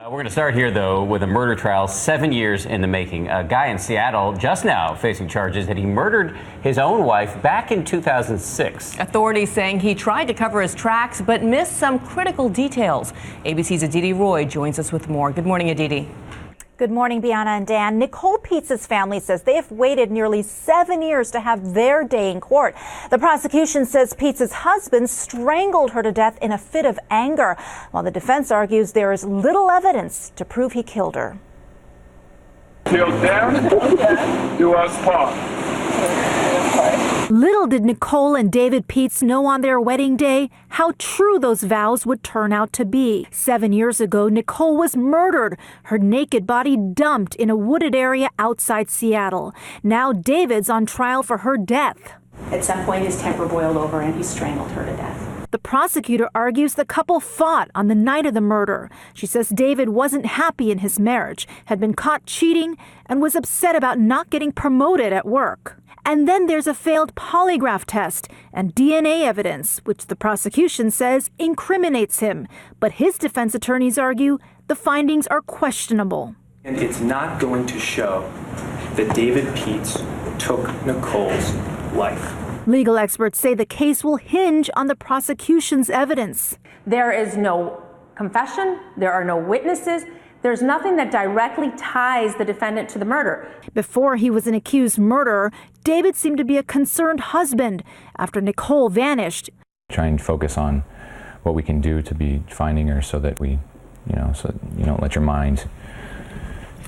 We're going to start here, though, with a murder trial 7 years in the making. A guy in Seattle just now facing charges that he murdered his own wife back in 2006. Authorities saying he tried to cover his tracks but missed some critical details. ABC's Aditi Roy joins us with more. Good morning, Aditi. Good morning, Bianna and Dan. Nicole Pietz's family says they have waited nearly 7 years to have their day in court. The prosecution says Pietz's husband strangled her to death in a fit of anger, while the defense argues there is little evidence to prove he killed her. Till death do us part. Little did Nicole and David Pietz know on their wedding day how true those vows would turn out to be. 7 years ago, Nicole was murdered, her naked body dumped in a wooded area outside Seattle. Now David's on trial for her death. At some point, his temper boiled over and he strangled her to death. The prosecutor argues the couple fought on the night of the murder. She says David wasn't happy in his marriage, had been caught cheating, and was upset about not getting promoted at work. And then there's a failed polygraph test and DNA evidence, which the prosecution says incriminates him. But his defense attorneys argue the findings are questionable. And it's not going to show that David Pietz took Nicole's life. Legal experts say the case will hinge on the prosecution's evidence. There is no confession. There are no witnesses. There's nothing that directly ties the defendant to the murder. Before he was an accused murderer, David seemed to be a concerned husband after Nicole vanished. Try and focus on what we can do to be finding her so that so you don't let your mind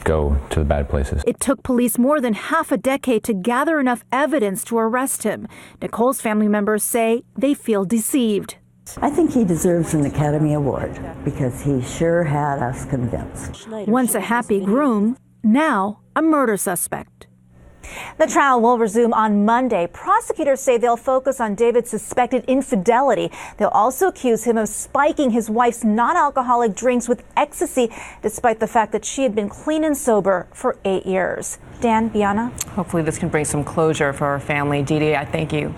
go to the bad places. It took police more than half a decade to gather enough evidence to arrest him. Nicole's family members say they feel deceived. I think he deserves an Academy Award because he sure had us convinced. Once a happy groom, now a murder suspect. The trial will resume on Monday. Prosecutors say they'll focus on David's suspected infidelity. They'll also accuse him of spiking his wife's non-alcoholic drinks with ecstasy, despite the fact that she had been clean and sober for 8 years. Dan, Bianna? Hopefully this can bring some closure for our family. Didi, I thank you.